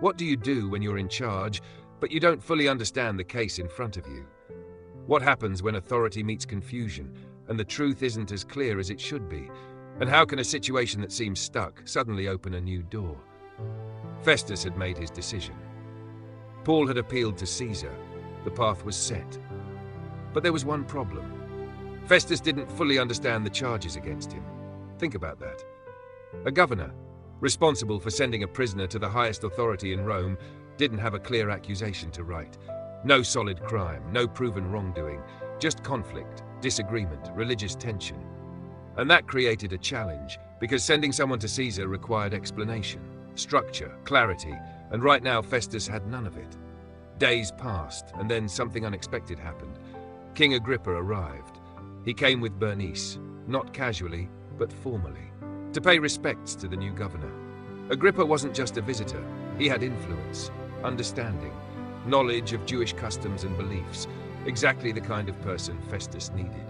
What do you do when you're in charge, but you don't fully understand the case in front of you? What happens when authority meets confusion, and the truth isn't as clear as it should be? And how can a situation that seems stuck suddenly open a new door? Festus had made his decision. Paul had appealed to Caesar. The path was set. But there was one problem. Festus didn't fully understand the charges against him. Think about that. A governor, responsible for sending a prisoner to the highest authority in Rome, didn't have a clear accusation to write. No solid crime, no proven wrongdoing, just conflict, disagreement, religious tension. And that created a challenge, because sending someone to Caesar required explanation, structure, clarity, and right now Festus had none of it. Days passed, and then something unexpected happened. King Agrippa arrived. He came with Bernice, not casually, but formally, to pay respects to the new governor. Agrippa wasn't just a visitor. He had influence, understanding, knowledge of Jewish customs and beliefs, exactly the kind of person Festus needed.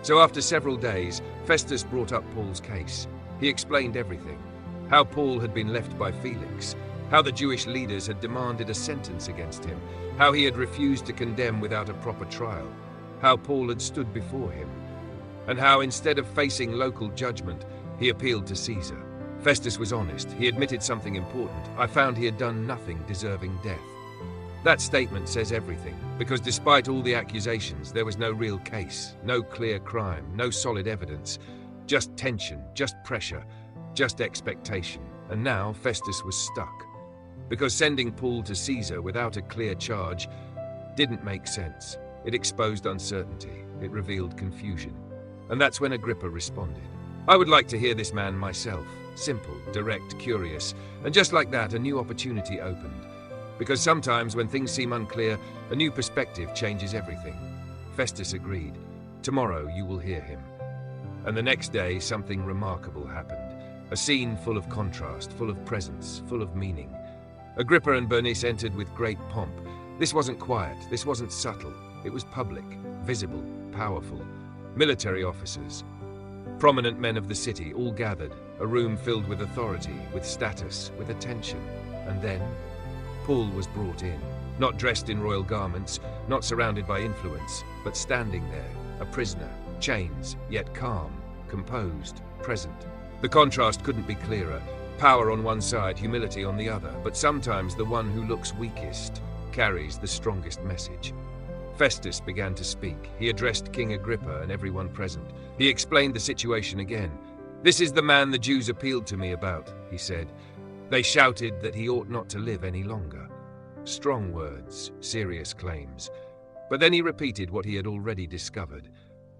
So after several days, Festus brought up Paul's case. He explained everything: how Paul had been left by Felix, how the Jewish leaders had demanded a sentence against him, how he had refused to condemn without a proper trial, how Paul had stood before him, and how instead of facing local judgment, he appealed to Caesar. Festus was honest. He admitted something important. I found he had done nothing deserving death. That statement says everything, because despite all the accusations, there was no real case, no clear crime, no solid evidence, just tension, just pressure, just expectation. And now Festus was stuck, because sending Paul to Caesar without a clear charge didn't make sense. It exposed uncertainty. It revealed confusion. And that's when Agrippa responded. I would like to hear this man myself. Simple, direct, curious. And just like that, a new opportunity opened. Because sometimes when things seem unclear, a new perspective changes everything. Festus agreed. Tomorrow you will hear him. And the next day, something remarkable happened. A scene full of contrast, full of presence, full of meaning. Agrippa and Bernice entered with great pomp. This wasn't quiet. This wasn't subtle. It was public, visible, powerful. Military officers, prominent men of the city, all gathered. A room filled with authority, with status, with attention. And then Paul was brought in, not dressed in royal garments, not surrounded by influence, but standing there, a prisoner, chains, yet calm, composed, present. The contrast couldn't be clearer. Power on one side, humility on the other, but sometimes the one who looks weakest carries the strongest message. Festus began to speak. He addressed King Agrippa and everyone present. He explained the situation again. "This is the man the Jews appealed to me about," he said. "They shouted that he ought not to live any longer." Strong words, serious claims. But then he repeated what he had already discovered.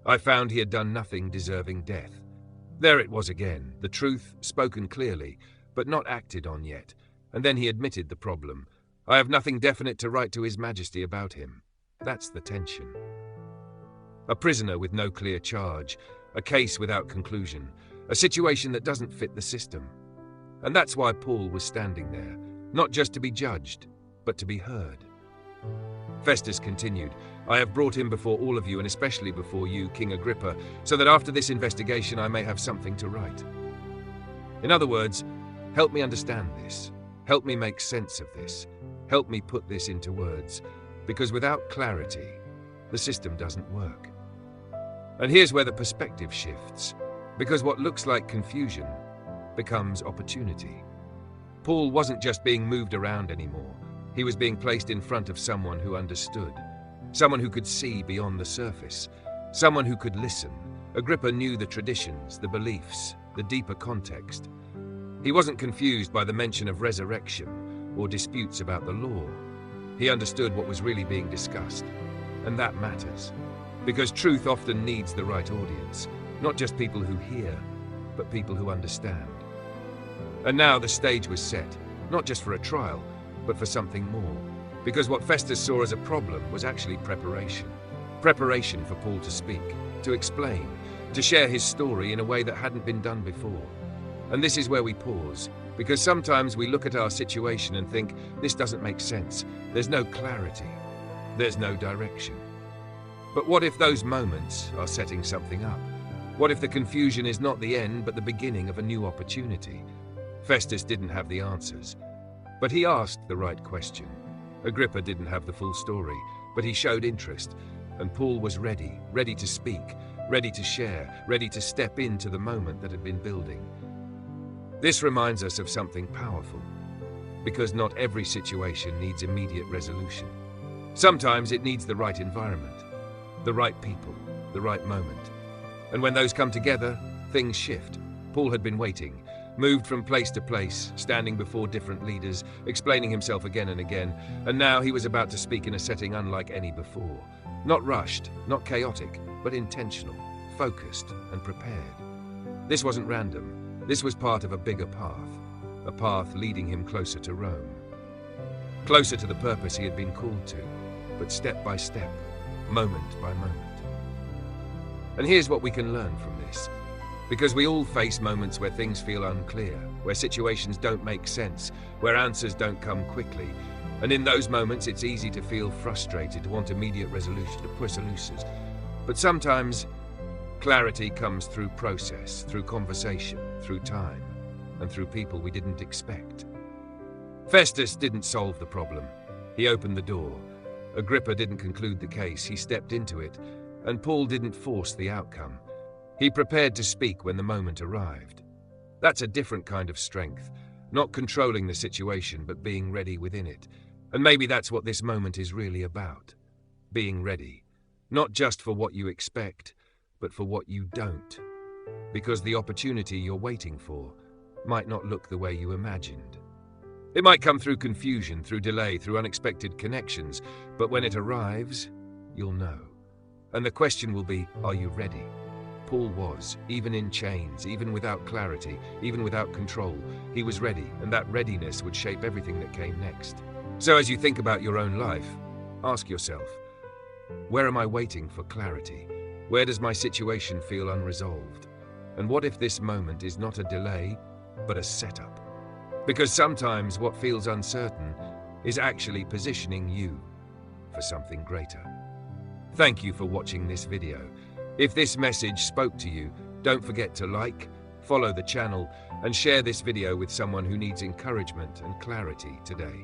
I found he had done nothing deserving death. There it was again, the truth spoken clearly, but not acted on yet. And then he admitted the problem. I have nothing definite to write to His Majesty about him. That's the tension. A prisoner with no clear charge, a case without conclusion, a situation that doesn't fit the system. And that's why Paul was standing there, not just to be judged, but to be heard. Festus continued, "I have brought him before all of you, and especially before you, King Agrippa, so that after this investigation I may have something to write. In other words, help me understand this. Help me make sense of this. Help me put this into words. Because without clarity, the system doesn't work." And here's where the perspective shifts. Because what looks like confusion becomes opportunity. Paul wasn't just being moved around anymore. He was being placed in front of someone who understood. Someone who could see beyond the surface. Someone who could listen. Agrippa knew the traditions, the beliefs, the deeper context. He wasn't confused by the mention of resurrection or disputes about the law. He understood what was really being discussed. And that matters. Because truth often needs the right audience. Not just people who hear, but people who understand. And now the stage was set, not just for a trial, but for something more. Because what Festus saw as a problem was actually preparation. Preparation for Paul to speak, to explain, to share his story in a way that hadn't been done before. And this is where we pause, because sometimes we look at our situation and think, this doesn't make sense. There's no clarity. There's no direction. But what if those moments are setting something up? What if the confusion is not the end, but the beginning of a new opportunity? Festus didn't have the answers. But he asked the right question. Agrippa didn't have the full story, but he showed interest, and Paul was ready to speak, ready to share, ready to step into the moment that had been building. This reminds us of something powerful, because not every situation needs immediate resolution. Sometimes it needs the right environment, the right people, the right moment. And when those come together, things shift. Paul had been waiting, moved from place to place, standing before different leaders, explaining himself again and again, and now he was about to speak in a setting unlike any before. Not rushed, not chaotic, but intentional, focused, and prepared. This wasn't random. This was part of a bigger path, a path leading him closer to Rome. Closer to the purpose he had been called to, but step by step, moment by moment. And here's what we can learn from this. Because we all face moments where things feel unclear, where situations don't make sense, where answers don't come quickly. And in those moments, it's easy to feel frustrated, to want immediate resolution, to push solutions. But sometimes, clarity comes through process, through conversation, through time, and through people we didn't expect. Festus didn't solve the problem. He opened the door. Agrippa didn't conclude the case. He stepped into it. And Paul didn't force the outcome. He prepared to speak when the moment arrived. That's a different kind of strength, not controlling the situation, but being ready within it. And maybe that's what this moment is really about. Being ready, not just for what you expect, but for what you don't. Because the opportunity you're waiting for might not look the way you imagined. It might come through confusion, through delay, through unexpected connections, but when it arrives, you'll know. And the question will be, are you ready? Paul was, even in chains, even without clarity, even without control. He was ready, and that readiness would shape everything that came next. So as you think about your own life, ask yourself, where am I waiting for clarity? Where does my situation feel unresolved? And what if this moment is not a delay, but a setup? Because sometimes what feels uncertain is actually positioning you for something greater. Thank you for watching this video. If this message spoke to you, don't forget to like, follow the channel, and share this video with someone who needs encouragement and clarity today.